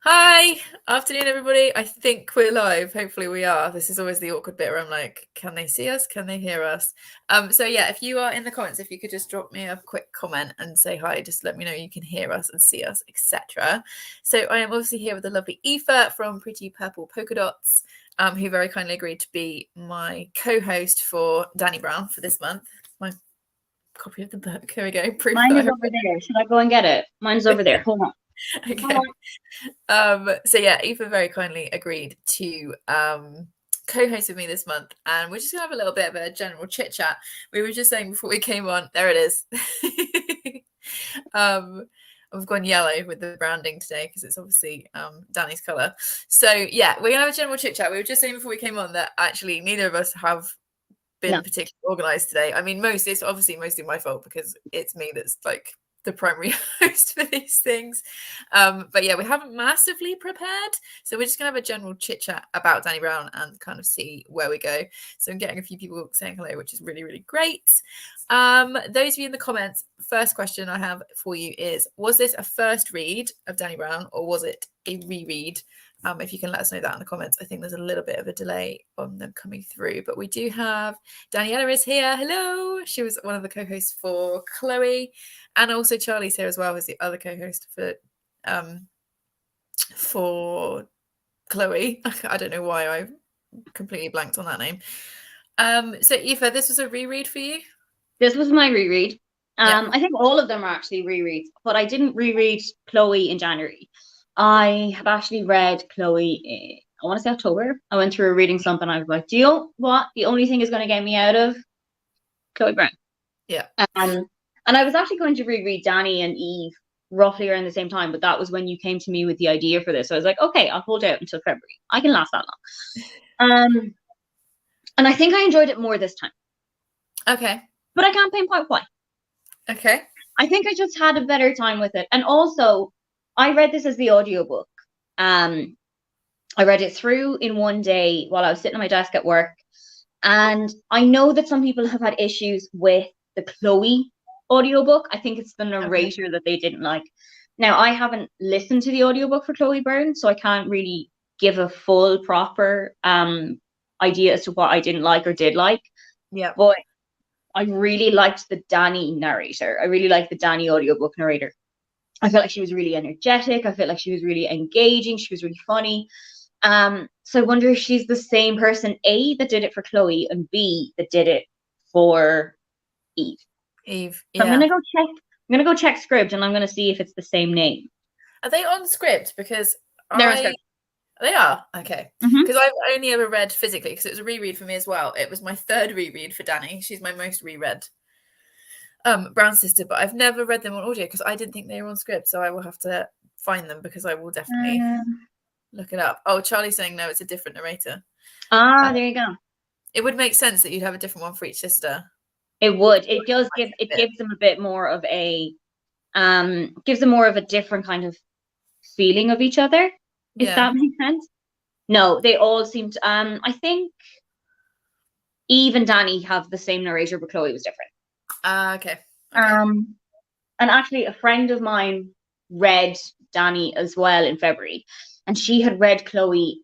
Hi, afternoon, everybody. I think we're live. Hopefully, we are. This is always the awkward bit where I'm like, can they see us? Can they hear us? So yeah, if you are in the comments, if you could just drop me a quick comment and say hi, just let me know you can hear us and see us, etc. So I am obviously here with the lovely Aoife from Pretty Purple Polka Dots, who very kindly agreed to be my co-host for Dani Brown for this month. My copy of the book. Here we go. Proof Mine that is over there. Should I go and get it? Mine's over there. Hold on. Okay. So yeah, Aoife very kindly agreed to co-host with me this month, and we're just gonna have a little bit of a general chit chat. We were just saying before we came on, there it is. I've gone yellow with the branding today because it's obviously Dani's colour. So yeah, we're gonna have a general chit chat. We were just saying before we came on that actually neither of us have been particularly organised today. I mean, it's obviously mostly my fault because it's me that's like the primary host for these things. But yeah, we haven't massively prepared. So we're just gonna have a general chit chat about Dani Brown and kind of see where we go. So I'm getting a few people saying hello, which is really, really great. Those of you in the comments, first question I have for you is, was this a first read of Dani Brown or was it a reread? If you can let us know that in the comments. I think there's a little bit of a delay on them coming through, but we do have Daniela is here. Hello. She was one of the co-hosts for Chloe, and also Charlie's here as well as the other co-host for Chloe. I don't know why I completely blanked on that name. So Aoife, this was a reread for you? This was my reread. I think all of them are actually rereads, but I didn't reread Chloe in January. I have actually read Chloe I want to say October. I went through a reading slump and I was like, do you know what? The only thing is going to get me out of Chloe Brown. Yeah. And I was actually going to reread Dani and Eve roughly around the same time, but that was when you came to me with the idea for this. So I was like, okay, I'll hold out until February. I can last that long. And I think I enjoyed it more this time. Okay. But I can't pinpoint why. Okay. I think I just had a better time with it. And also, I read this as the audiobook. I read it through in one day while I was sitting at my desk at work. And I know that some people have had issues with the Chloe audiobook. I think it's the narrator that they didn't like. Now, I haven't listened to the audiobook for Chloe Brown, so I can't really give a full, proper idea as to what I didn't like or did like. Yeah. But I really liked the Dani narrator. I really liked the Dani audiobook narrator. I felt like she was really energetic. I felt like she was really engaging. She was really funny. So I wonder if she's the same person, A, that did it for Chloe, and B, that did it for Eve. Eve. Yeah. So I'm gonna go check Scribd, and I'm gonna see if it's the same name. Are they on Scribd? Because they're on Scribd. They are? Okay. Because I've only ever read physically, because it was a reread for me as well. It was my third reread for Dani. She's my most reread Brown sister, but I've never read them on audio because I didn't think they were on Scribd. So I will have to find them because I will definitely look it up. Oh, Charlie's saying no, it's a different narrator. There you go. It would make sense that you'd have a different one for each sister. It would. It does give. It gives them a bit more of a, gives them more of a different kind of feeling of each other. If that makes sense. No, they all seem to. I think Eve and Dani have the same narrator, but Chloe was different. Okay. And actually, a friend of mine read Dani as well in February, and she had read Chloe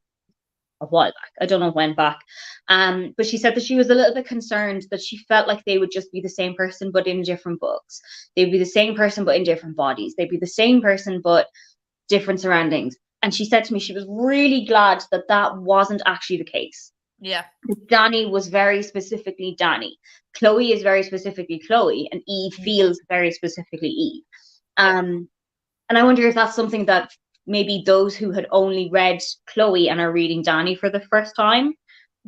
a while back. I don't know when back. But she said that she was a little bit concerned that she felt like they would just be the same person, but in different books. They'd be the same person, but in different bodies. They'd be the same person, but different surroundings. And she said to me she was really glad that that wasn't actually the case. Yeah. Dani was very specifically Dani. Chloe is very specifically Chloe, and Eve feels very specifically Eve. And I wonder if that's something that maybe those who had only read Chloe and are reading Dani for the first time,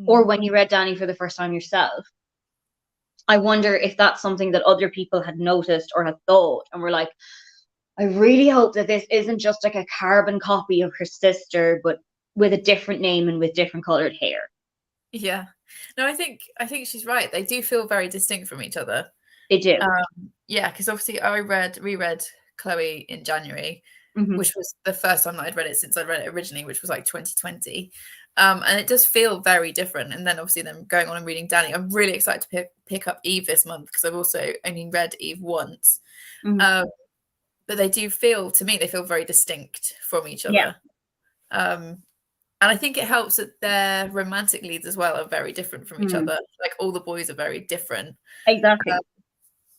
or when you read Dani for the first time yourself, I wonder if that's something that other people had noticed or had thought and were like, I really hope that this isn't just like a carbon copy of her sister, but with a different name and with different colored hair. Yeah. No, I think she's right. They do feel very distinct from each other. They do. Yeah, because obviously I reread Chloe in January, which was the first time that I'd read it since I read it originally, which was like 2020. And it does feel very different. And then obviously them going on and reading Dani. I'm really excited to pick up Eve this month because I've also only read Eve once. But they do feel, to me, they feel very distinct from each other. And I think it helps that their romantic leads as well are very different from each other. Like all the boys are very different. Exactly.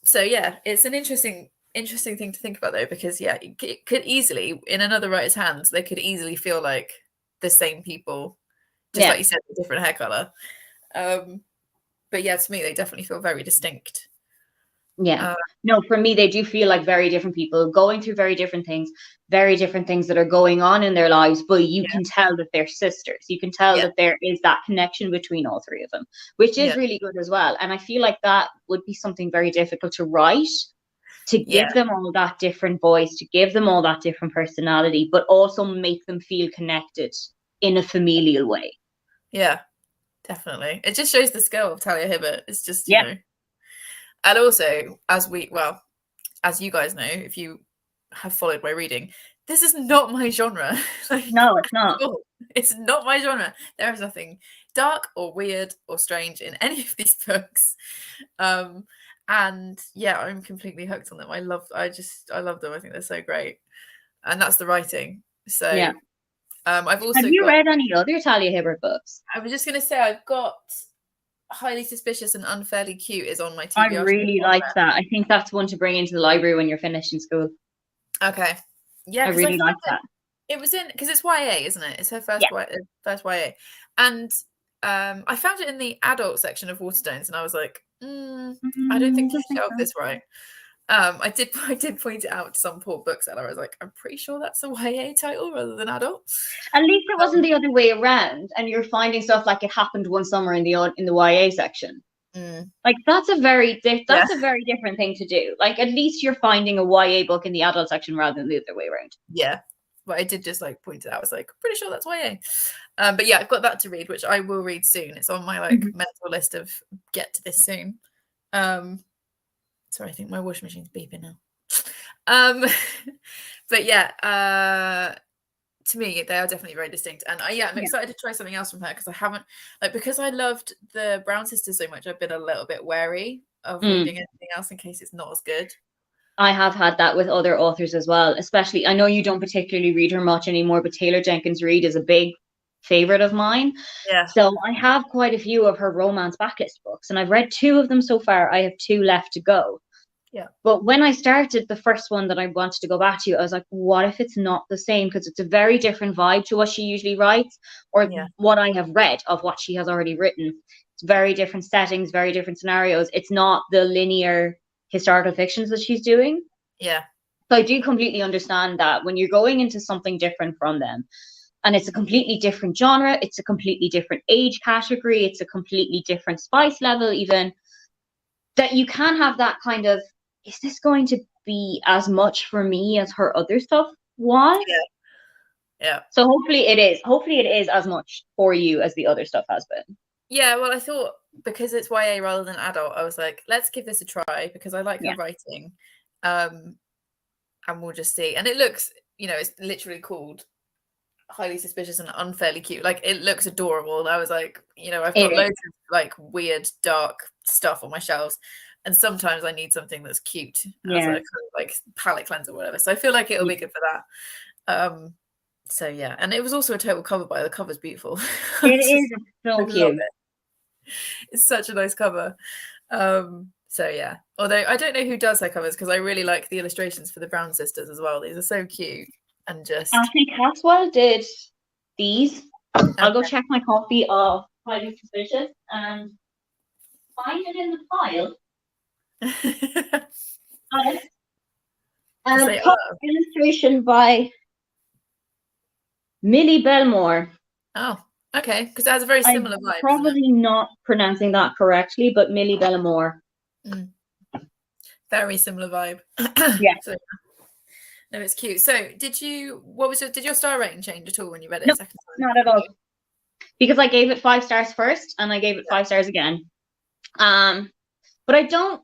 So yeah, it's an interesting thing to think about though, because yeah, it could easily, in another writer's hands, they could easily feel like the same people, just like you said, a different hair color. But yeah, to me, they definitely feel very distinct. Yeah. No, for me, they do feel like very different people going through very different things that are going on in their lives, but you can tell that they're sisters. You can tell that there is that connection between all three of them, which is really good as well. And I feel like that would be something very difficult to write, to give them all that different voice, to give them all that different personality, but also make them feel connected in a familial way. Yeah, definitely. It just shows the skill of Talia Hibbert. It's just, you know. And also, as you guys know, if you have followed my reading, this is not my genre. Like, no, it's not. It's not my genre. There is nothing dark or weird or strange in any of these books. And yeah, I'm completely hooked on them. I love them. I think they're so great. And that's the writing. So I've also Have you read any other Talia Hibbert books? I was just gonna say I've got Highly Suspicious and Unfairly Cute is on my TBR. I really like that. I think that's one to bring into the library when you're finished in school. Okay. Yeah, I really like that. It was in, because it's YA, isn't it? It's her first YA. And I found it in the adult section of Waterstones, and I was like, I don't think you shelved this right. I did point it out to some poor bookseller. I was like, I'm pretty sure that's a YA title rather than adult. At least it wasn't the other way around, and you're finding stuff like It Happened One Summer in the YA section. Like that's a very different thing to do. Like at least you're finding a YA book in the adult section rather than the other way around. Yeah, but I did just like point it out. I was like, pretty sure that's YA. But yeah, I've got that to read, which I will read soon. It's on my mental list of get to this soon. Sorry, I think my washing machine's beeping now. But yeah, to me, they are definitely very distinct. And I'm excited to try something else from her, because I haven't, because I loved the Brown Sisters so much, I've been a little bit wary of reading anything else in case it's not as good. I have had that with other authors as well, especially, I know you don't particularly read her much anymore, but Taylor Jenkins Reid is a big favorite of mine. Yeah. So I have quite a few of her romance backlist books, and I've read 2 of them so far. I have 2 left to go. Yeah. But when I started the first one that I wanted to go back to, I was like, what if it's not the same? Because it's a very different vibe to what she usually writes, or what I have read of what she has already written. It's very different settings, very different scenarios. It's not the linear historical fictions that she's doing. Yeah. So I do completely understand that when you're going into something different from them, and it's a completely different genre, it's a completely different age category, it's a completely different spice level even, that you can have that kind of, is this going to be as much for me as her other stuff was? Yeah. So hopefully it is. Hopefully it is as much for you as the other stuff has been. Yeah, well, I thought because it's YA rather than adult, I was like, let's give this a try, because I like her writing. And we'll just see. And it looks, it's literally called Highly Suspicious and Unfairly Cute. Like, it looks adorable. I was like, I've got loads of like weird, dark stuff on my shelves, and sometimes I need something that's cute as a kind of like palette cleanser or whatever. So I feel like it'll be good for that. So yeah, and it was also a total cover buy. The cover's beautiful. It is so cute. It's such a nice cover. So yeah, although I don't know who does her covers, because I really like the illustrations for the Brown Sisters as well. These are so cute. And just Ashley Caswell did these. I'll go check my copy of Highly Suspicious and find it in the pile. Illustration by Millie Belmore. Oh, okay, because it has a very similar vibe. Probably not pronouncing that correctly, but Millie Belmore. Very similar vibe. Yeah. So, no, it's cute. So, did your star rating change at all when you read it a second time? Not at all. Because I gave it 5 stars first, and I gave it 5 stars again. But I don't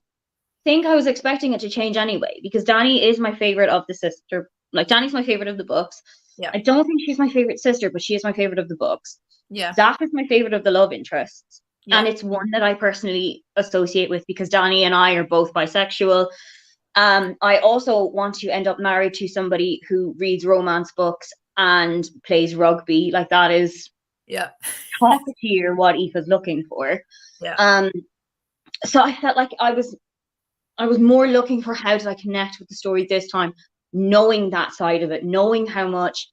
think I was expecting it to change anyway, because Dani is my favorite of the sister. Like, Dani's my favorite of the books. Yeah. I don't think she's my favorite sister, but she is my favorite of the books. Yeah. Zach is my favorite of the love interests. Yeah. And it's one that I personally associate with because Dani and I are both bisexual. I also want to end up married to somebody who reads romance books and plays rugby. Like, that is top tier what Aoife's looking for. So I felt like I was more looking for how did I connect with the story this time, knowing that side of it, knowing how much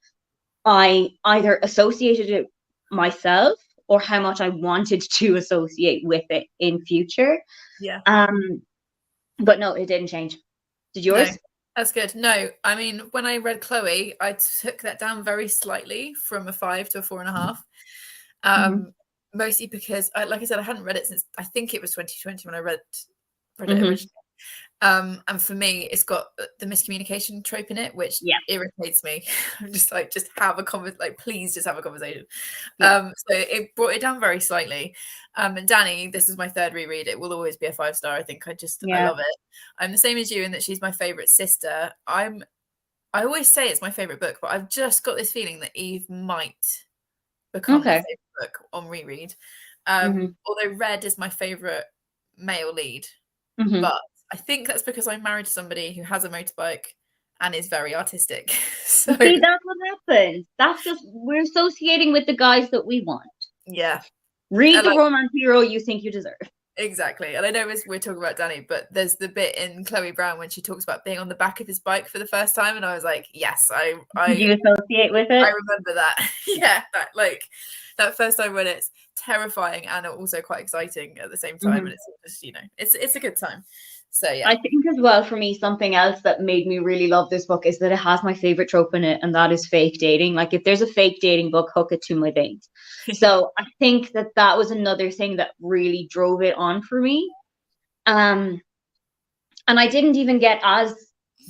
I either associated it myself or how much I wanted to associate with it in future. But no, it didn't change. Did yours? No, that's good. No, I mean, when I read Chloe, I took that down very slightly from a 5 to a 4.5. Mostly because, like I said, I hadn't read it since I think it was 2020 when I read it originally. And for me, it's got the miscommunication trope in it, which irritates me. I'm just like, just have a conversation. Like, please just have a conversation. So it brought it down very slightly. And Dani, this is my third reread. It will always be a 5-star. I think I love it. I'm the same as you in that she's my favorite sister. I always say it's my favorite book, but I've just got this feeling that Eve might become my favorite book on reread. Although Red is my favorite male lead, but I think that's because I'm married to somebody who has a motorbike and is very artistic. So see, that's what happens. That's just, we're associating with the guys that we want. Yeah. Read the romance hero you think you deserve. Exactly. And I know we're talking about Dani, but there's the bit in Chloe Brown when she talks about being on the back of his bike for the first time, and I was like, yes, Did you associate with it? I remember that. That, like, that first time when it's terrifying and also quite exciting at the same time, and it's just, it's a good time. So yeah, I think as well, for me, something else that made me really love this book is that it has my favorite trope in it, and that is fake dating. Like, if there's a fake dating book, hook it to my veins. So I think that was another thing that really drove it on for me. And I didn't even get as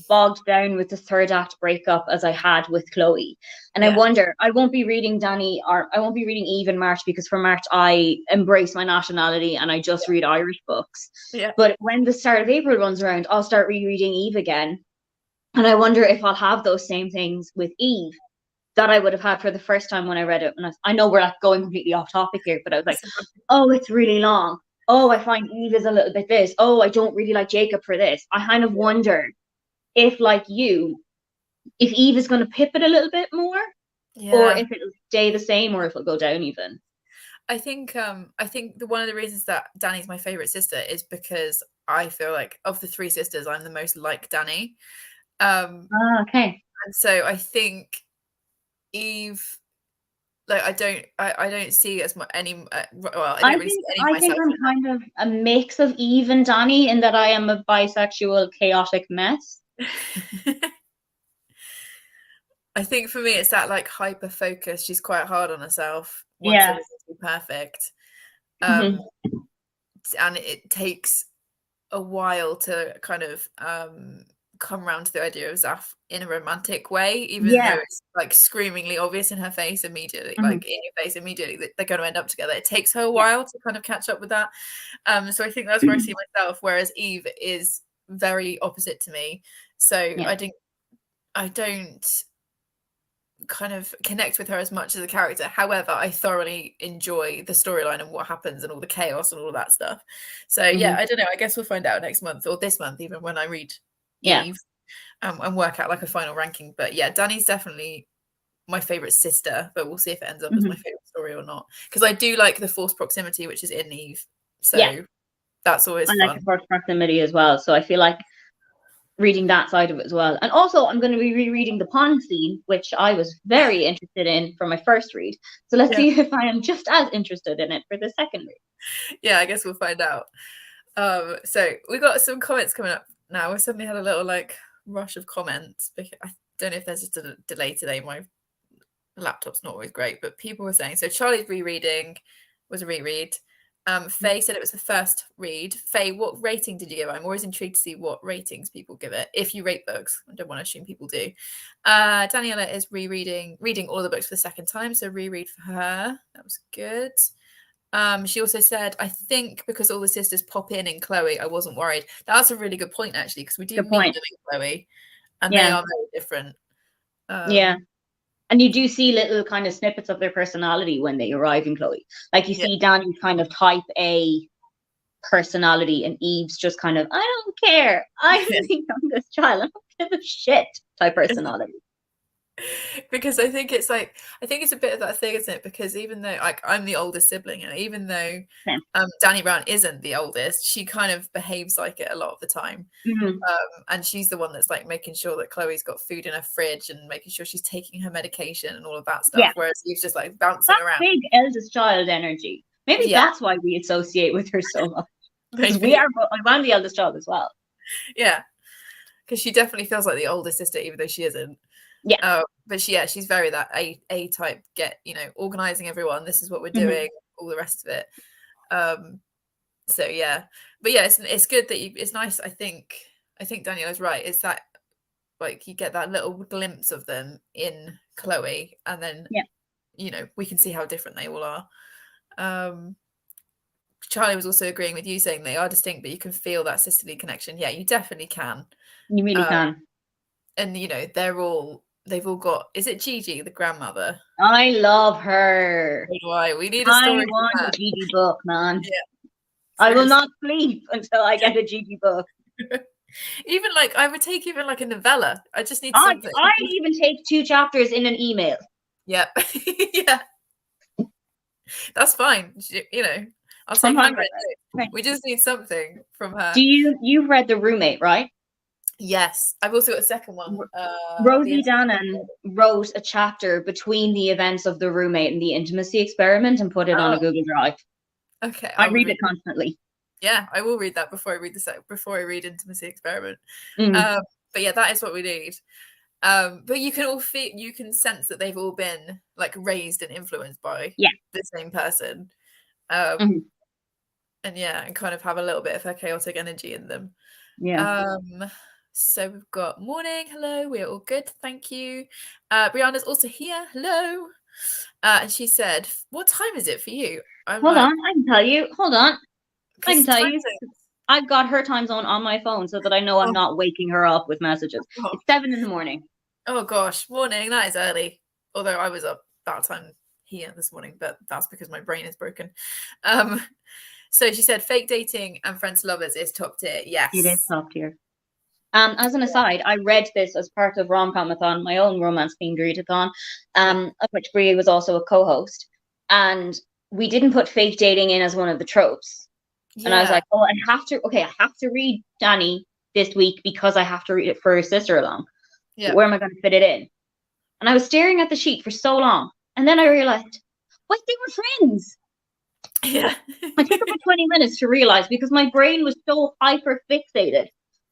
bogged down with the third act breakup as I had with Chloe. And I wonder, I won't be reading Dani, or I won't be reading Eve in March, because for March I embrace my nationality and I just read Irish books. But when the start of April runs around, I'll start rereading Eve again, and I wonder if I'll have those same things with Eve that I would have had for the first time when I read it. And I know we're going completely off topic here, but I was like, oh, it's really long. Oh, I find Eve is a little bit this. Oh, I don't really like Jacob for this. I kind of wonder if, like you, if Eve is going to pivot a little bit more, or if it'll stay the same, or if it'll go down even. I think one of the reasons that Dani's my favorite sister is because I feel like of the three sisters, I'm the most like Dani. Okay. And so I think Eve, like, I don't see as much any. Well, I think I'm kind of a mix of Eve and Dani in that I am a bisexual, chaotic mess. I think for me, it's that, like, hyper focus. She's quite hard on herself. Wants everything to be perfect. And it takes a while to kind of come around to the idea of Zaf in a romantic way, even though it's like screamingly obvious in her face immediately, like in your face immediately, that they're going to end up together. It takes her a while to kind of catch up with that. So I think that's where I see myself, whereas Eve is very opposite to me. So I don't kind of connect with her as much as a character. However, I thoroughly enjoy the storyline and what happens and all the chaos and all that stuff. So I don't know, I guess we'll find out next month or this month, even when I read Eve, and work out like a final ranking. But Dani's definitely my favorite sister, but we'll see if it ends up as my favorite story or not, because I do like the forced proximity which is in Eve, so that's always fun. I like the forced proximity as well, so I feel like reading that side of it as well. And also I'm going to be rereading the pond scene, which I was very interested in for my first read, so let's see if I am just as interested in it for the second read. I guess we'll find out. So we got some comments coming up now. We suddenly had a little like rush of comments. I don't know if there's just a delay today. My laptop's not always great, but people were saying, so Charlie's rereading was a reread. Faye said it was the first read. Faye, what rating did you give it? I'm always intrigued to see what ratings people give it, if you rate books. I don't want to assume people do. Daniela is reading all the books for the second time, so reread for her. That was good. She also said, I think because all the sisters pop in Chloe, I wasn't worried. That's a really good point, actually, because we do meet them in Chloe, and they are very different. And you do see little kind of snippets of their personality when they arrive in Chloe. Like, you see Dani's kind of type A personality, and Eve's just kind of, I don't care. I think I'm this child. I don't give a shit type personality. because I think it's a bit of that thing, isn't it? Because even though like I'm the oldest sibling, and even though Dani Brown isn't the oldest, she kind of behaves like it a lot of the time. And she's the one that's like making sure that Chloe's got food in her fridge and making sure she's taking her medication and all of that stuff. Whereas Eve's just like bouncing around. Big eldest child energy. Maybe that's why we associate with her so much. Because I'm the eldest child as well. Yeah. Because she definitely feels like the older sister, even though she isn't. Yeah. But she's very that A type, organizing everyone. This is what we're doing, all the rest of it. So yeah. But yeah, it's good that it's nice. I think Daniela's right. It's that like you get that little glimpse of them in Chloe, and then we can see how different they all are. Charlie was also agreeing with you, saying they are distinct, but you can feel that sisterly connection. Yeah, you definitely can. You really can. And they've all got. Is it Gigi, the grandmother? I love her. So do I. We need a story. I want a Gigi book, man. Yeah. I will not sleep until I get a Gigi book. Even like I would take even like a novella. I just need something. I even take 2 chapters in an email. Yeah. Yeah. That's fine. I'll take handwritten. We just need something from her. You've read The Roommate, right? Yes. I've also got a second one. Rosie Dannon wrote a chapter between the events of The Roommate and the Intimacy Experiment and put it on a Google Drive. Okay. I read it constantly. Yeah, I will read that before I read Intimacy Experiment. But yeah, that is what we need. But you can sense that they've all been like raised and influenced by the same person. And kind of have a little bit of her chaotic energy in them. So we've got morning, hello, we're all good, thank you. Brianna's also here, hello. And she said, what time is it for you? Hold on, I can tell you. Hold on. I can tell you. I've got her time zone on my phone so that I know I'm not waking her up with messages. It's 7 a.m. Oh gosh, morning, that is early. Although I was up that time here this morning, but that's because my brain is broken. So she said fake dating and friends to lovers is top tier. Yes. It is top tier. As an aside, I read this as part of Rom-Comathon, my own romance themed readathon, of which Bria was also a co-host. And we didn't put fake dating in as one of the tropes. And I was like, I have to read Dani this week because I have to read it for SISTERALONG. Yeah. Where am I going to fit it in? And I was staring at the sheet for so long. And then I realized, wait, they were friends. Yeah. I took about 20 minutes to realize because my brain was so hyper fixated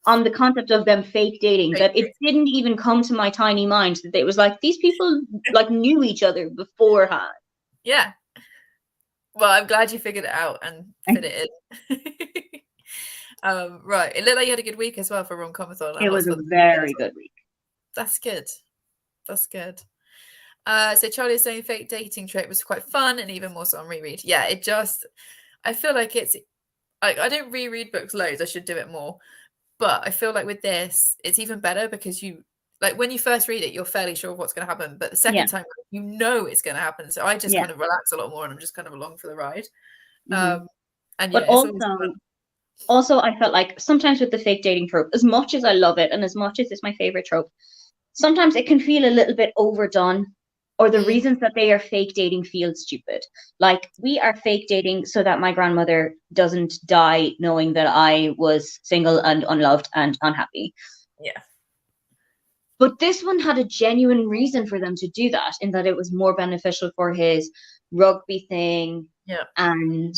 on the concept of them fake dating that it didn't even come to my tiny mind that it was like these people like knew each other beforehand. Yeah. Well, I'm glad you figured it out and fit it in. Right. It looked like you had a good week as well for Rom-Comathon. It was a very good week. That's good. That's good. So Charlie is saying fake dating trope was quite fun and even more so on reread. Yeah, I feel like I don't reread books loads. I should do it more. But I feel like with this, it's even better because when you first read it, you're fairly sure of what's going to happen. But the second time, you know it's going to happen. So I just kind of relax a lot more and I'm just kind of along for the ride. But also, I felt like sometimes with the fake dating trope, as much as I love it and as much as it's my favorite trope, sometimes it can feel a little bit overdone. Or the reasons that they are fake dating feel stupid. Like, we are fake dating so that my grandmother doesn't die knowing that I was single and unloved and unhappy. Yeah. But this one had a genuine reason for them to do that, in that it was more beneficial for his rugby thing. Yeah. And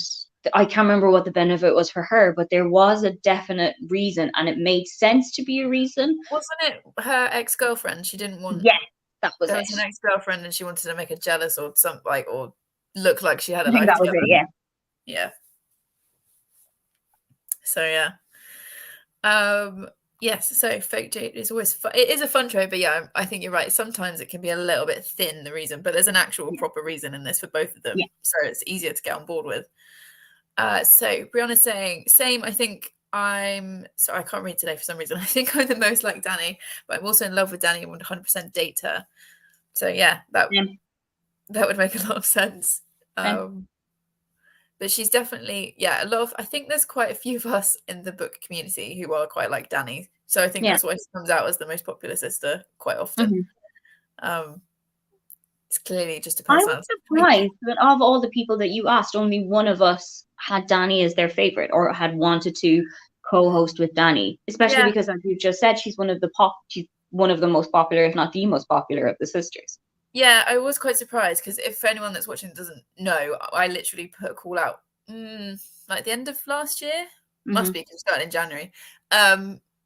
I can't remember what the benefit was for her, but there was a definite reason and it made sense to be a reason. Wasn't it her ex-girlfriend? She didn't want... Yeah. That was an ex-girlfriend and she wanted to make her jealous or something, like, or look like she had a life that together. Was it, yeah. So yes, so fake date is always fun. It is a fun trope, but yeah, I think you're right. Sometimes it can be a little bit thin, the reason, but there's an actual proper reason in this for both of them. So it's easier to get on board with. So Brianna's saying, same, I think sorry, I can't read today for some reason. I think I'm the most like Dani, but I'm also in love with Dani and would 100% date her. So yeah, that would make a lot of sense. But she's definitely, I think there's quite a few of us in the book community who are quite like Dani. So I think that's why she comes out as the most popular sister quite often. It's clearly just a I was personality. surprised that of all the people that you asked, only one of us had Dani as their favorite or had wanted to co-host with Dani, especially because, as you just said, she's one of the most popular, if not the most popular of the sisters. Yeah, I was quite surprised because if anyone that's watching doesn't know, I literally put a call out like the end of last year, must be because it started in January,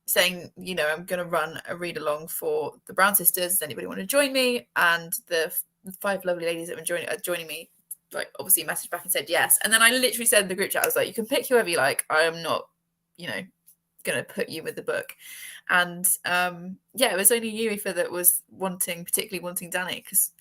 saying, you know, I'm going to run a read along for the Brown sisters. Does anybody want to join me? And the 5 lovely ladies that are joining me, like, obviously messaged back and said yes. And then I literally said in the group chat, I was like, you can pick whoever you like. I am not, you know, going to put you with the book. And it was only you, Aoife, that was particularly wanting Dani, because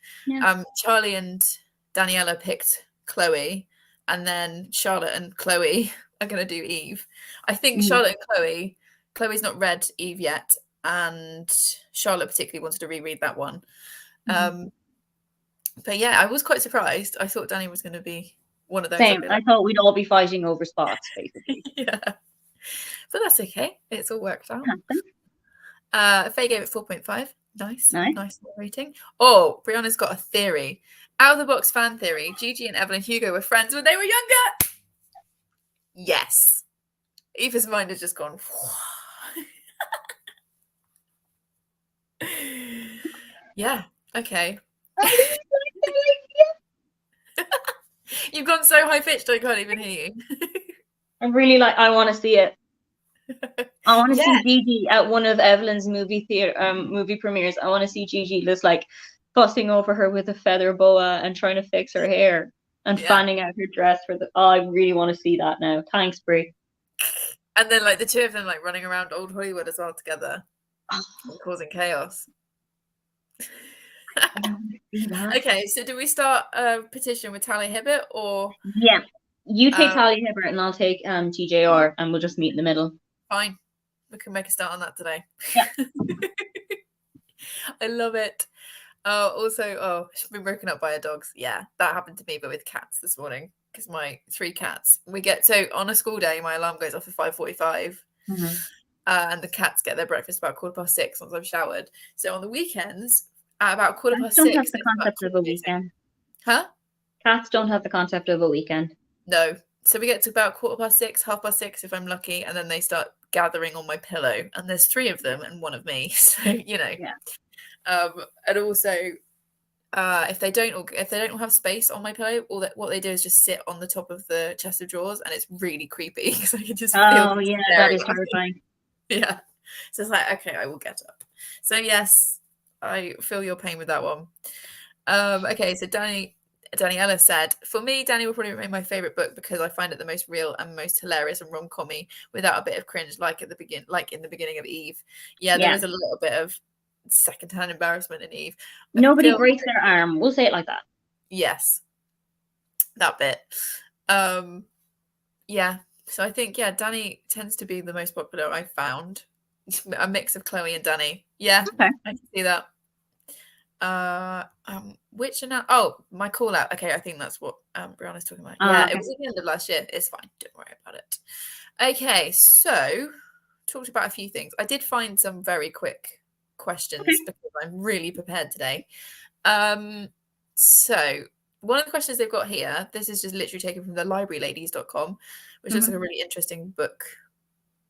Charlie and Daniela picked Chloe, and then Charlotte and Chloe are going to do Eve. I think Charlotte and Chloe's not read Eve yet, and Charlotte particularly wanted to reread that one. But yeah, I was quite surprised. I thought Dani was going to be one of those. Same. I thought we'd all be fighting over spots, basically. Yeah. But that's okay. It's all worked out. Faye gave it 4.5. Nice rating. Oh, Brianna's got a theory. Out of the box fan theory. Gigi and Evelyn Hugo were friends when they were younger. Yes. Aoife's mind has just gone. Yeah. Okay. You've gone so high pitched I can't even hear you. I want to see it. I want to see Gigi at one of Evelyn's movie premieres. I want to see Gigi just like fussing over her with a feather boa and trying to fix her hair and fanning out her dress I really want to see that now. Thanks, Brie. And then like the two of them like running around Old Hollywood as well together, causing chaos. Okay, so do we start a petition with Talia Hibbert or? Yeah, you take Talia Hibbert and I'll take TJR, and we'll just meet in the middle. Fine, we can make a start on that today. Yeah. I love it. She's been broken up by her dogs. Yeah, that happened to me, but with cats this morning, because my 3 cats. So on a school day, my alarm goes off at 5:45. And the cats get their breakfast about 6:15 once I've showered. So on the weekends, at about 6:15. Cats don't have the concept of a weekend. Huh? Cats don't have the concept of a weekend. No. So we get to about 6:15, 6:30 if I'm lucky, and then they start gathering on my pillow. And there's 3 of them and 1 of me. So, you know. Yeah. And also, if they don't have space on my pillow, what they do is just sit on the top of the chest of drawers, and it's really creepy because I can just feel. Oh yeah, that is horrifying. Yeah. So it's like, okay, I will get up. So yes, I feel your pain with that one. Okay, so Daniela said, for me, Dani will probably remain my favorite book because I find it the most real and most hilarious and rom-commy without a bit of cringe, like in the beginning of Eve. Yeah, there is a little bit of secondhand embarrassment in Eve. Nobody breaks their arm. We'll say it like that. Yes, that bit. Yeah. So I think Dani tends to be the most popular I've found. A mix of Chloe and Dani. Yeah, okay. I can see that. My call out. Okay, I think that's what Brianna's talking about. It was at the end of last year. It's fine. Don't worry about it. Okay, so talked about a few things. I did find some very quick questions because I'm really prepared today. So one of the questions they've got here, this is just literally taken from the libraryladies.com, which is like a really interesting book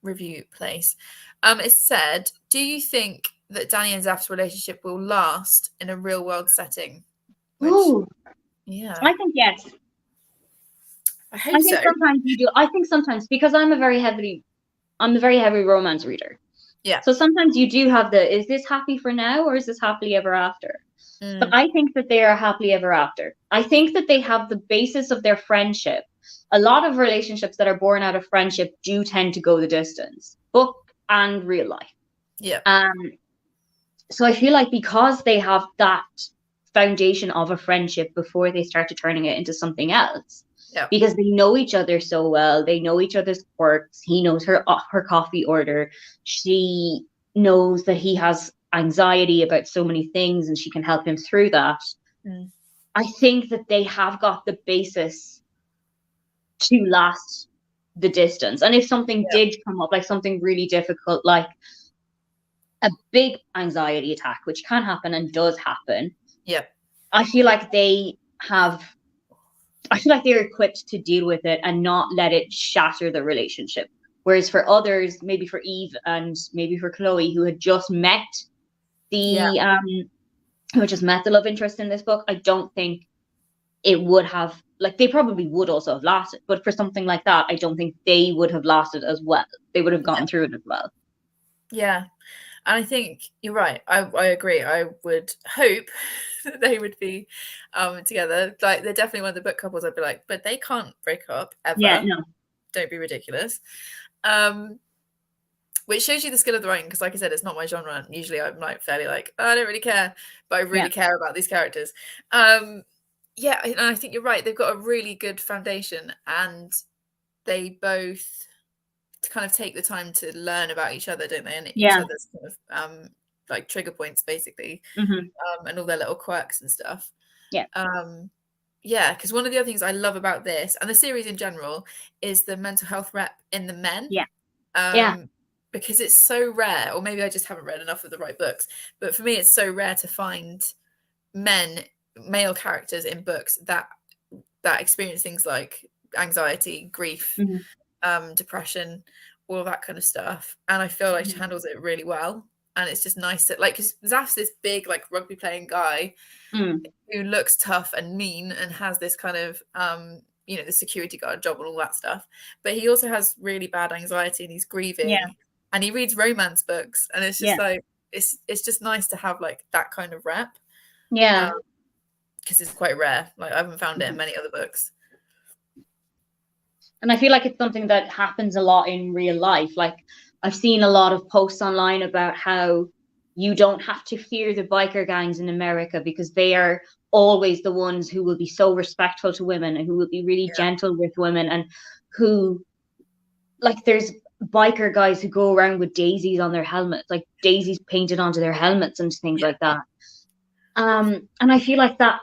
review place. It said, do you think that Dani and Zaf's relationship will last in a real world setting? Ooh. Yeah. I think yes. I think sometimes you do. I think sometimes, because I'm a very heavy romance reader. Yeah. So sometimes you do have is this happy for now or is this happily ever after? But I think that they are happily ever after. I think that they have the basis of their friendship. A lot of relationships that are born out of friendship do tend to go the distance, book and real life. Yeah. So I feel like because they have that foundation of a friendship before they start to turning it into something else, because they know each other so well, they know each other's quirks. He knows her coffee order. She knows that he has anxiety about so many things and she can help him through that. I think that they have got the basis to last the distance. And if something did come up, like something really difficult, like a big anxiety attack, which can happen and does happen, I feel like they're equipped to deal with it and not let it shatter the relationship. Whereas for others, maybe for Eve and maybe for Chloe, who had just met the love interest in this book, I don't think it would have, like, they probably would also have lasted, but for something like that, I don't think they would have lasted as well. They would have gotten through it as well. Yeah. And I think you're right. I agree. I would hope that they would be together. Like, they're definitely one of the book couples I'd be like, but they can't break up ever. Yeah, no. Don't be ridiculous. Which shows you the skill of the writing, because like I said, it's not my genre. Usually I'm like fairly like, oh, I don't really care, but I really care about these characters. Yeah, and I think you're right. They've got a really good foundation, and they both kind of take the time to learn about each other, don't they? And each other's kind of like trigger points, basically, and all their little quirks and stuff. Yeah. Yeah, because one of the other things I love about this and the series in general is the mental health rep in the men. Yeah. Because it's so rare, or maybe I just haven't read enough of the right books, but for me, it's so rare to find male characters in books that experience things like anxiety, grief, depression, all that kind of stuff. And I feel like she handles it really well. And it's just nice that, like, because Zaf's this big, like, rugby playing guy who looks tough and mean and has this kind of, the security guard job and all that stuff. But he also has really bad anxiety and he's grieving. Yeah. And he reads romance books. And it's just like, it's just nice to have, like, that kind of rep. Yeah. Because it's quite rare. Like, I haven't found it in many other books. And I feel like it's something that happens a lot in real life. Like, I've seen a lot of posts online about how you don't have to fear the biker gangs in America because they are always the ones who will be so respectful to women and who will be really gentle with women, and who, like, there's biker guys who go around with daisies on their helmets, like daisies painted onto their helmets and things like that. And I feel like that,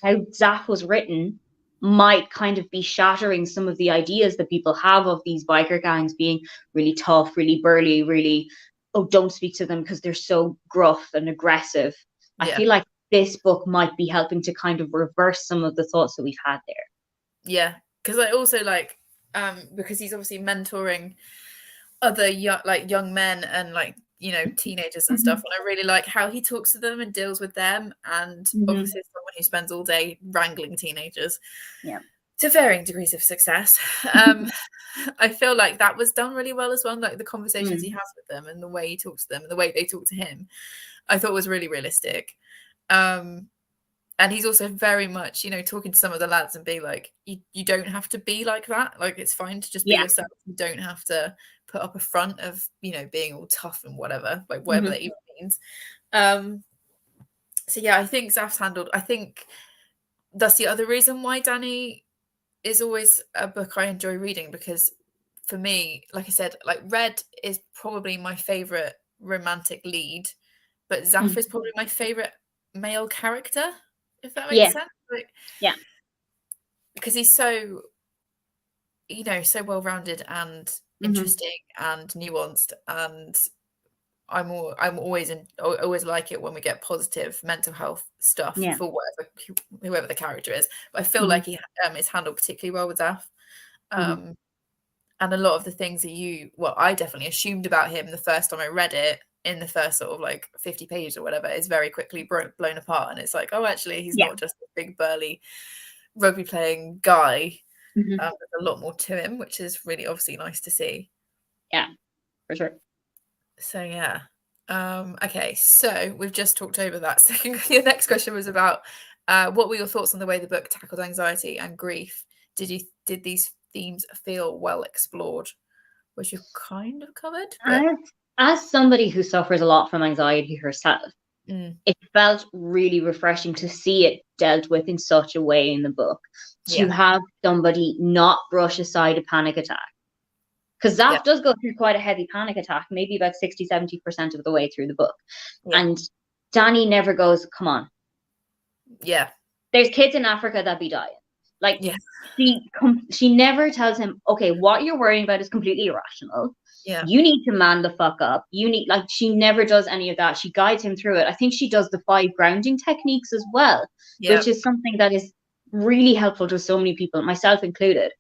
how Zaf was written, might kind of be shattering some of the ideas that people have of these biker gangs being really tough, really burly, really, oh, don't speak to them because they're so gruff and aggressive. I feel like this book might be helping to kind of reverse some of the thoughts that we've had there. Yeah, because I also like, because he's obviously mentoring other young men and, like, teenagers and stuff, and I really like how he talks to them and deals with them, and obviously someone who spends all day wrangling teenagers to varying degrees of success. I feel like that was done really well as well, like the conversations he has with them and the way he talks to them and the way they talk to him, I thought was really realistic. And he's also very much, talking to some of the lads and being like, you don't have to be like that. Like, it's fine to just be yourself. You don't have to put up a front of, being all tough and whatever, like whatever that even means. So yeah, I think Zaf's handled, I think that's the other reason why Dani is always a book I enjoy reading, because for me, like I said, like, Red is probably my favorite romantic lead, but Zaf is probably my favorite male character, if that makes sense. Like, because he's so, so well-rounded and interesting and nuanced, and I always like it when we get positive mental health stuff for whoever the character is. But I feel like he is handled particularly well with Zaf. And a lot of the things that I definitely assumed about him the first time I read it, in the first sort of like 50 pages or whatever, is very quickly blown apart, and it's like, oh, actually he's not just a big burly rugby playing guy. There's a lot more to him, which is really obviously nice to see. Yeah, for sure. So yeah. Okay, so we've just talked over that. So your next question was about what were your thoughts on the way the book tackled anxiety and grief? Did these themes feel well explored? Which you've kind of covered. But... As somebody who suffers a lot from anxiety herself, it felt really refreshing to see it dealt with in such a way in the book. To have somebody not brush aside a panic attack. Because Zaf does go through quite a heavy panic attack, maybe about 60-70% of the way through the book. And Dani never goes, come on. Yeah. There's kids in Africa that be dying. Like, she never tells him, okay, what you're worrying about is completely irrational. Yeah. You need to man the fuck up. You need, like, she never does any of that. She guides him through it. I think she does the 5 grounding techniques as well, Yeah. which is something that is really helpful to so many people, myself included.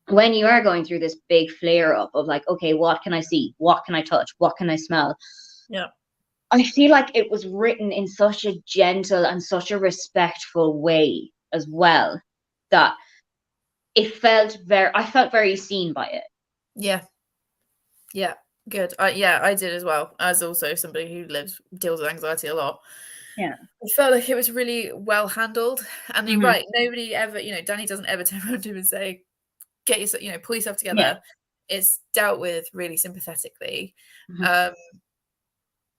When you are going through this big flare up of like, okay, what can I see? What can I touch? What can I smell? Yeah. I feel like it was written in such a gentle and such a respectful way as well, that I felt very seen by it. Yeah. Yeah. Good. I did as well, as also somebody who deals with anxiety a lot. Yeah. I felt like it was really well handled. And you're Mhm. right, nobody ever, Dani doesn't ever turn around to him and say, get yourself, pull yourself together. Yeah. It's dealt with really sympathetically. Mhm.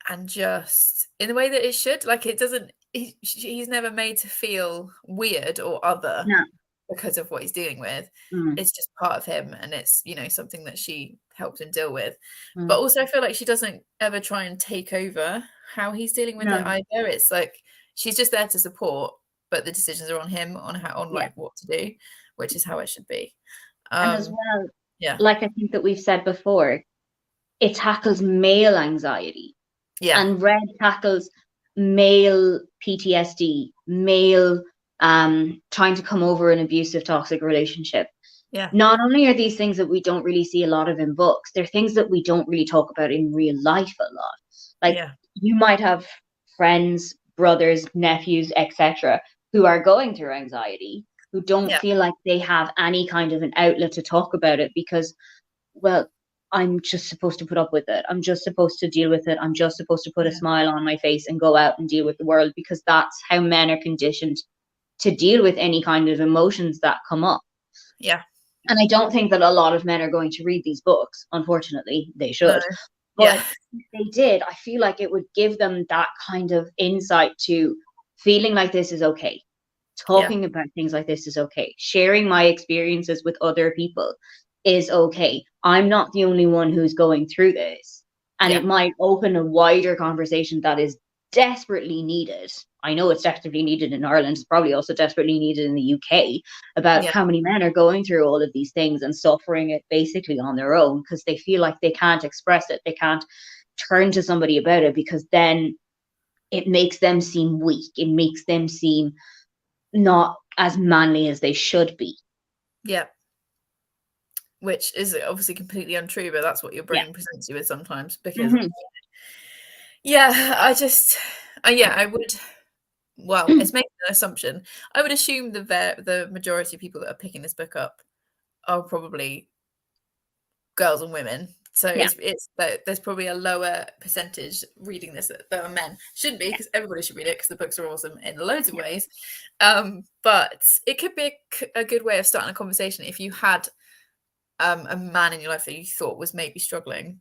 And just in the way that it should. Like, it doesn't, he's never made to feel weird or other No. because of what he's dealing with. Mhm. It's just part of him, and it's, something that she helped him deal with. Mhm. But also I feel like she doesn't ever try and take over how he's dealing with it either. It's like she's just there to support, but the decisions are on him, like what to do, which is how it should be. And as well, yeah, like I think that we've said before, it tackles male anxiety. yeah, And Red tackles male PTSD, male trying to come over an abusive, toxic relationship. yeah, Not only are these things that we don't really see a lot of in books, they're things that we don't really talk about in real life a lot. Like, yeah, you might have friends, brothers, nephews, etc., who are going through anxiety, who don't feel like they have any kind of an outlet to talk about it because, well, I'm just supposed to put up with it. I'm just supposed to deal with it. I'm just supposed to put a smile on my face and go out and deal with the world, because that's how men are conditioned to deal with any kind of emotions that come up. yeah. And I don't think that a lot of men are going to read these books. Unfortunately, they should. No. But if they did, I feel like it would give them that kind of insight to feeling like this is okay. Talking about things like this is okay. Sharing my experiences with other people is okay. I'm not the only one who's going through this. And it might open a wider conversation that is desperately needed. I know it's desperately needed in Ireland. It's probably also desperately needed in the UK, about how many men are going through all of these things and suffering it basically on their own because they feel like they can't express it. They can't turn to somebody about it because then it makes them seem weak. It makes them seem not as manly as they should be. Yeah. Which is obviously completely untrue, but that's what your brain presents you with sometimes. Because I would, well, it's making an assumption. I would assume the majority of people that are picking this book up are probably girls and women. So it's there's probably a lower percentage reading this that are men. Shouldn't be, because everybody should read it because the books are awesome in loads of ways. But it could be a good way of starting a conversation if you had a man in your life that you thought was maybe struggling.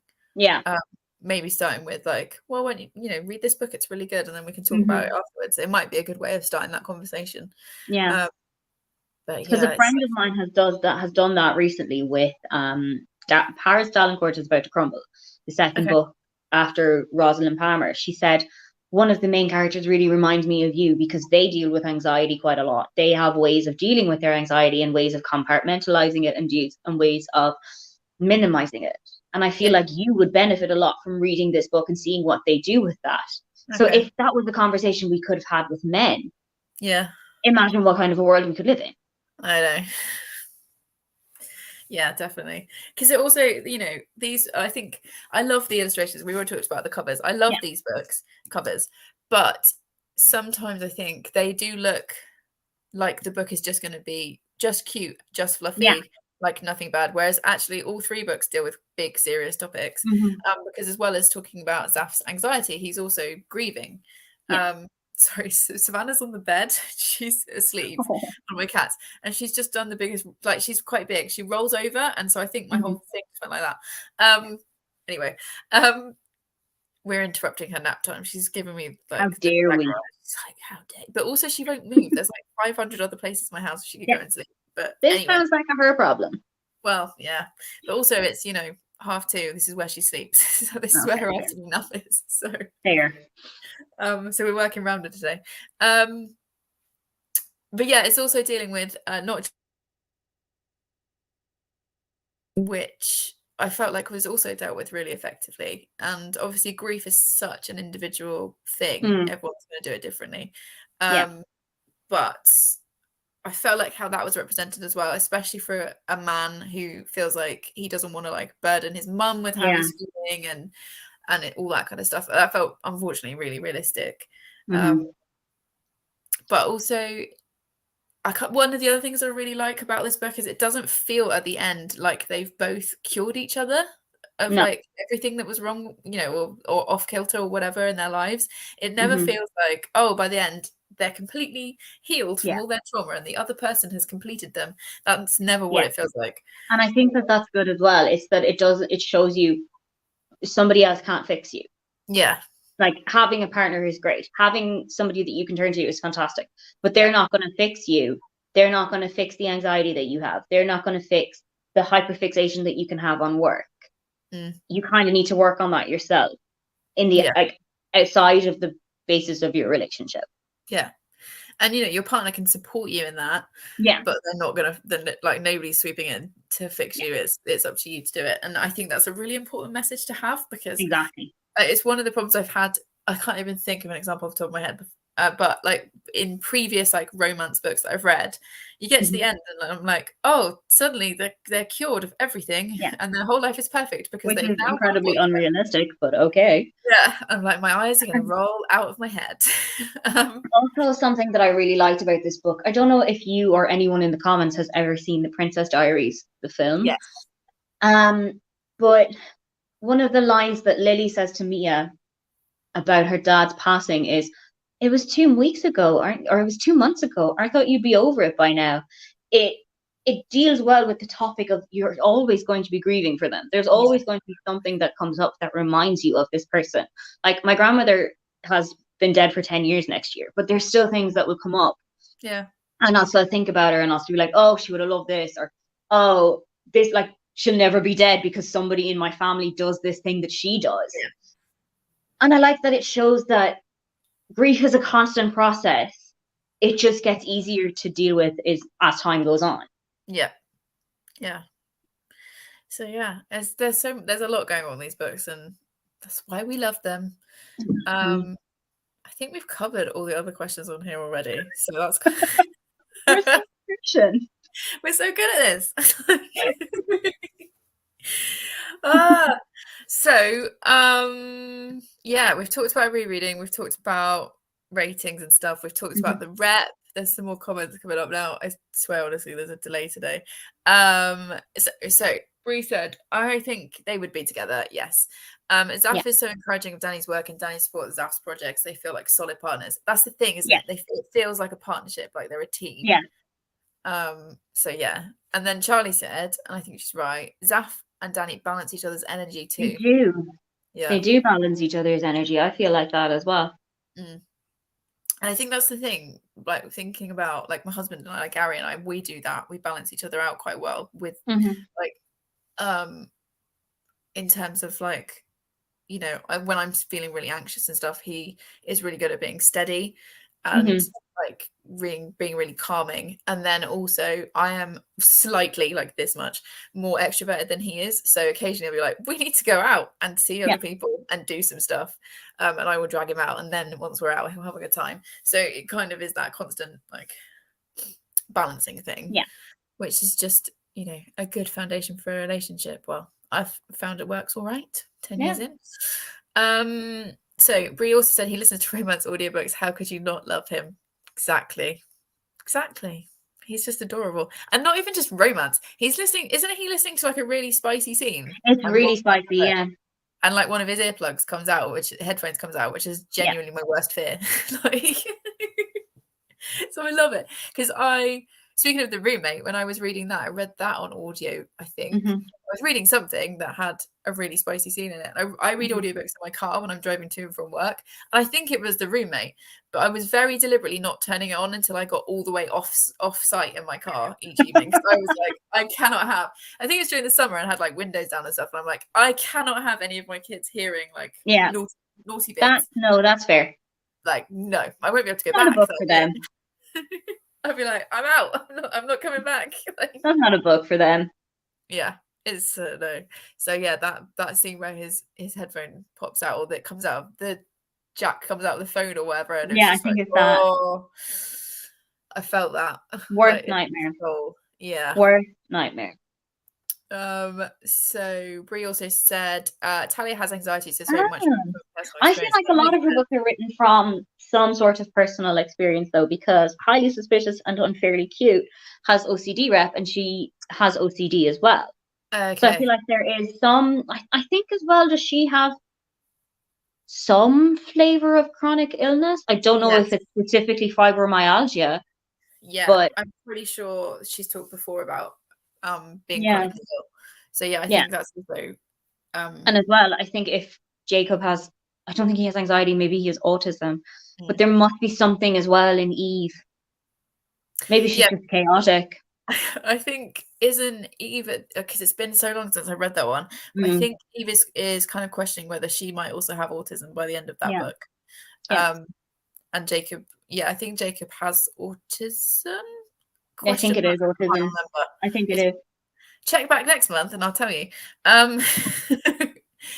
Maybe starting with like, well, when you read this book, it's really good, and then we can talk about it afterwards. It might be a good way of starting that conversation. But because yeah, a friend of mine has done that recently with Paris Dalencourt is About to Crumble, the second book after Rosalind Palmer. She said, one of the main characters really reminds me of you because they deal with anxiety quite a lot. They have ways of dealing with their anxiety and ways of compartmentalizing it and ways of minimizing it. And I feel like you would benefit a lot from reading this book and seeing what they do with that. So if that was the conversation we could have had with men, imagine what kind of a world we could live in. I know. Yeah, definitely. Because it also, I think I love the illustrations. We already talked about the covers. I love these books covers, but sometimes I think they do look like the book is just going to be just cute, just fluffy, like nothing bad. Whereas actually all 3 books deal with big, serious topics. Because as well as talking about Zaf's anxiety, he's also grieving. Sorry, Savannah's on the bed. She's asleep. One of my cats, and she's just done the biggest. Like, she's quite big. She rolls over, and so I think my whole thing went like that. Anyway, we're interrupting her nap time. She's giving me like, how dare we? She's like, how dare? But also, she won't move. There's like 500 other places in my house she could go and sleep. But this sounds like a her problem. Well, yeah, but also it's 2:30. This is where she sleeps. So this is where her afternoon nap is. So fair. So we're working around it today. But yeah, it's also dealing with not, which I felt like was also dealt with really effectively. And obviously grief is such an individual thing. Everyone's going to do it differently. But I felt like how that was represented as well, especially for a man who feels like he doesn't want to like burden his mum with how he's feeling and all that kind of stuff. That felt unfortunately really realistic. But also one of the other things I really like about this book is it doesn't feel at the end like they've both cured each other of like everything that was wrong, you know, or off kilter or whatever in their lives. It never feels like, oh, by the end they're completely healed from all their trauma and the other person has completed them. That's never what it feels like. And I think that that's good as well. It's that it shows you somebody else can't fix you. Yeah. Like having a partner is great. Having somebody that you can turn to is fantastic. But they're not going to fix you. They're not going to fix the anxiety that you have. They're not going to fix the hyperfixation that you can have on work. You kind of need to work on that yourself in the like outside of the basis of your relationship. Yeah. And you know, your partner can support you in that. Yeah. But they're not gonna like nobody's sweeping in to fix you. It's up to you to do it. And I think that's a really important message to have, because exactly it's one of the problems I've had. I can't even think of an example off the top of my head, but like in previous like romance books that I've read, you get to the end and I'm like, oh, suddenly they're cured of everything and their whole life is perfect because which they've is now incredibly unrealistic, but okay. Yeah, I'm like, my eyes are gonna roll out of my head. Also, something that I really liked about this book, I don't know if you or anyone in the comments has ever seen The Princess Diaries, the film. Yes. But one of the lines that Lily says to Mia about her dad's passing is, it was 2 weeks ago, or it was 2 months ago. I thought you'd be over it by now. It deals well with the topic of you're always going to be grieving for them. There's always going to be something that comes up that reminds you of this person. Like my grandmother has been dead for 10 years next year, but there's still things that will come up. Yeah. And I'll still think about her and I'll still be like, oh, she would have loved this, or oh, this, like, she'll never be dead because somebody in my family does this thing that she does. Yeah. And I like that it shows that grief is a constant process. It just gets easier to deal with as time goes on. Yeah. Yeah. So yeah, there's a lot going on in these books, and that's why we love them. I think we've covered all the other questions on here already, so that's we're so good at this. So yeah, we've talked about rereading, we've talked about ratings and stuff, we've talked about the rep. There's some more comments coming up now. I swear, honestly, there's a delay today. So Bree said, I think they would be together. Yes. Zaf is so encouraging of Dani's work, and Dani supports Zaf's projects. They feel like solid partners. That's the thing, isn't it? It feels like a partnership, like they're a team. Yeah. So yeah. And then Charlie said, and I think she's right, Zaf and Dani balance each other's energy too. They do. Yeah. They do balance each other's energy. I feel like that as well. And I think that's the thing, like thinking about like my husband and I, like Gary and I, we do that. We balance each other out quite well with like in terms of like, you know, when I'm feeling really anxious and stuff, he is really good at being steady and like being really calming. And then also I am slightly like this much more extroverted than he is, so occasionally I'll be like, we need to go out and see other people and do some stuff, and I will drag him out, and then once we're out he'll have a good time. So it kind of is that constant like balancing thing, which is just, you know, a good foundation for a relationship. Well, I've found it works all right 10 years in. So Brie also said he listens to romance audiobooks. How could you not love him? Exactly. He's just adorable. And not even just romance. He's listening, isn't he listening to like a really spicy scene? It's really spicy, yeah. And like one of his earplugs comes out, headphones comes out, which is genuinely my worst fear. Like, so I love it. Because speaking of The Roommate, when I was reading that, I read that on audio, I think. I was reading something that had a really spicy scene in it. I read audiobooks in my car when I'm driving to and from work. And I think it was The Roommate, but I was very deliberately not turning it on until I got all the way off site in my car each evening. So I was like, I cannot have, I think it was during the summer and had like windows down and stuff. And I'm like, I cannot have any of my kids hearing like naughty bits. That's fair. Like, no, I won't be able to go back. Not a book for them. I'd be like, I'm out. I'm not coming back. Like, that's not a book for them. Yeah. It's no. So yeah, that scene where his headphone pops out, or that comes out of the jack comes out of the phone or whatever, and it's Yeah, I just like, think it's that I felt that worst like nightmare. yeah. Worst nightmare. So Brie also said Talia has anxiety, so it's very much Ah. personal I feel experience. like a lot of her books are written from some sort of personal experience, though, because Highly Suspicious and Unfairly Cute has OCD rep, and she has OCD as well. So I feel Okay. like there is some. I think as well. Does she have some flavor of chronic illness? I don't know if Yes. it's specifically fibromyalgia, Yeah, but I'm pretty sure she's talked before about being yeah, chronically ill. So yeah, I yeah. think that's also And as well, I think if Jacob has, I don't think he has anxiety. Maybe he has autism, but mm. there must be something as well in Eve. Maybe she's Yeah, just chaotic. I think isn't Eve, because it's been so long since I read that one. I Mm, think Eve is kind of questioning whether she might also have autism by the end of that yeah, book. yeah. And Jacob, yeah, I think Jacob has autism. I think Question it mark. is I can't autism. remember. I think it It's is. check back next month and I'll tell you.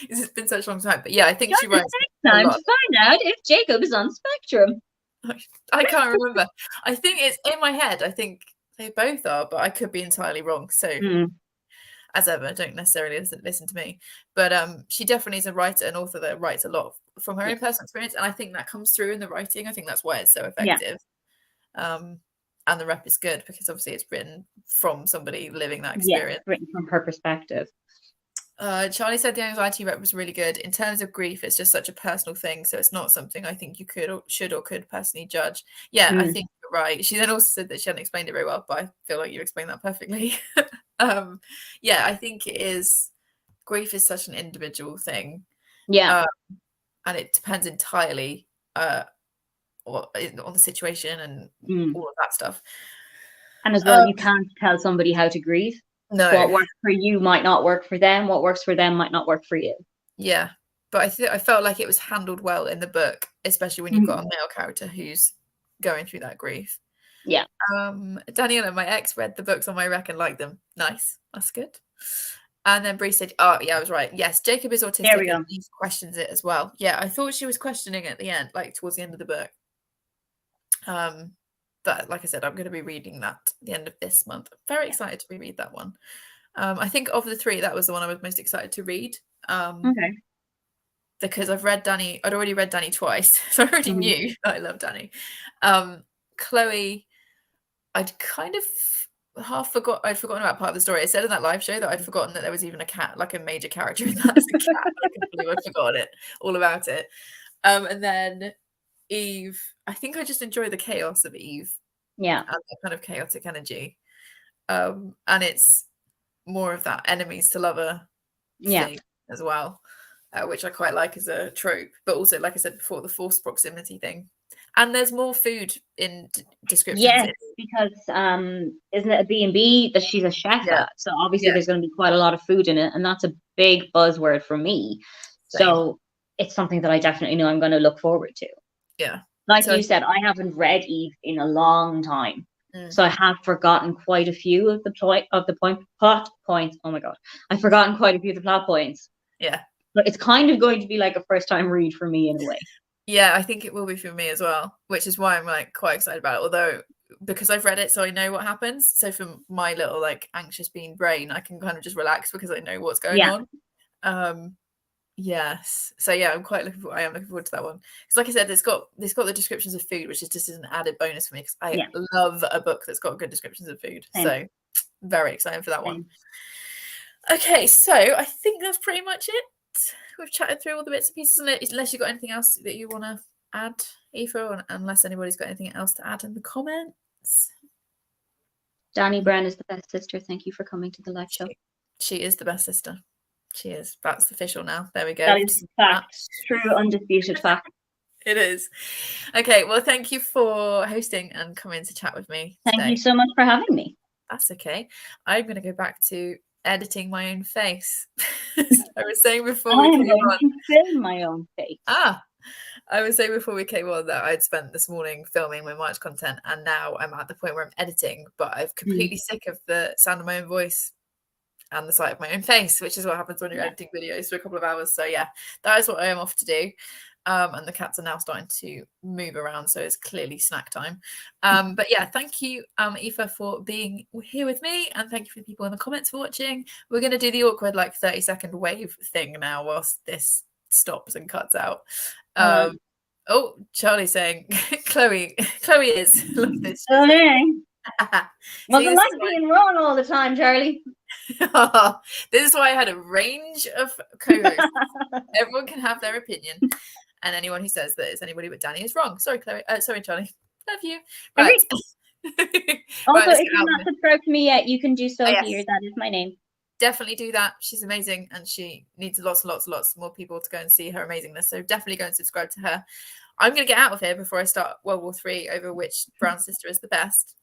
It's been such a long time, but yeah, I think she Join us writes next a time lot. to find out if Jacob is on spectrum. I can't remember. I think it's in my head. I think they both are, but I could be entirely wrong. So Mm, as ever, don't necessarily listen to me. But she definitely is a writer, an author that writes a lot from her yeah, own personal experience, and I think that comes through in the writing. I think that's why it's so yeah, effective. And the rep is good because obviously it's written from somebody living that yeah. experience. Written from her perspective. Charlie said the anxiety rep was really good. In terms of grief, it's just such a personal thing, so it's not something I think you should or could personally judge. Yeah, I Mm, think you're right. She then also said that she hadn't explained it very well, but I feel like you explained that perfectly. Yeah, I think it is. Grief is such an individual thing, yeah, and it depends entirely on the situation and mm. all of that stuff. And as well, Um, you can't tell somebody how to grieve. no, What works for you might not work for them. What works for them might not work for you. yeah, but I felt like it was handled well in the book, especially when you've got a Mm, male character who's going through that grief. yeah, Daniela, my ex, read the books on my rec and liked them. Nice, that's good. And then Bree said, "Oh, yeah, I was right. Yes, Jacob is there we autistic, and go. Eve questions it as well. Yeah, I thought she was questioning at the end, like towards the end of the book. But like I said, I'm going to be reading that at the end of this month. Very excited to reread that one. I think of the three, that was the one I was most excited to read. Okay. Because I'd already read Dani twice, so I already Mhm. knew that I love Dani. Chloe, I'd kind of I'd forgotten about part of the story. I said in that live show that I'd forgotten that there was even a cat, like a major character in that as a cat. I couldn't believe I'd forgotten all about it. And then Eve, I think I just enjoy the chaos of Eve Yeah, and that kind of chaotic energy. And it's more of that enemies to lover yeah, thing as well, which I quite like as a trope, but also, like I said before, the forced proximity thing. And there's more food in descriptions. yes. Because isn't it a B&B that she's a chef Yeah, at? So obviously yeah, there's going to be quite a lot of food in it, and that's a big buzzword for me. same. So it's something that I definitely know I'm going to look forward to. Yeah. Like So you said, I haven't read Eve in a long time. mm, So I have forgotten quite a few of the plot points. Oh my god. I've forgotten quite a few of the plot points. yeah. But it's kind of going to be like a first time read for me in a way. Yeah, I think it will be for me as well, which is why I'm like quite excited about it. Although because I've read it, so I know what happens. So for my little like anxious being brain, I can kind of just relax because I know what's going Yeah. on. Yes. So yeah, I am looking forward to that one. Because like I said, it's got the descriptions of food, which is just an added bonus for me because I Yeah. love a book that's got good descriptions of food. Same. So very excited for that one. Same. Okay, so I think that's pretty much it. We've chatted through all the bits and pieces, unless you've got anything else that you want to add, Aoife, or unless anybody's got anything else to add in the comments. Dani Brown is the best sister. Thank you for coming to the live show. She is the best sister. She is. That's official now. There we go. That is fact. True, undisputed fact. It is. Okay, well, thank you for hosting and coming to chat with me today. Thank you so much for having me. That's okay. I'm going to go back to editing my own face. I was saying before we came on. to film my own face. I was saying before we came on that I'd spent this morning filming my March content, and now I'm at the point where I'm editing, but I'm completely sick of the sound of my own voice. and the sight of my own face, which is what happens when you're editing videos for a couple of hours. So yeah, that is what I am off to do. And the cats are now starting to move around, so it's clearly snack time. But yeah, thank you, Aoife, for being here with me, and thank you for the people in the comments for watching. We're going to do the awkward 30-second wave thing now whilst this stops and cuts out. Oh, Charlie's saying Chloe is. Look at this. Wasn't like being wrong all the time, Charlie. This is why I had a range of co-hosts. Everyone can have their opinion, and anyone who says that it's anybody but Dani is wrong. Sorry, Chloe. Sorry, Charlie. Love you. Right. Also, if you're not subscribed to me yet, you can do so here. That is my name. Definitely do that. She's amazing, and she needs lots more people to go and see her amazingness. So definitely go and subscribe to her. I'm going to get out of here before I start World War III over which brown sister is the best.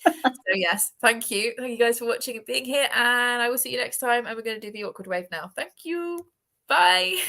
So yes, thank you guys for watching and being here, and I will see you next time, and we're going to do the awkward wave now. Thank you. Bye.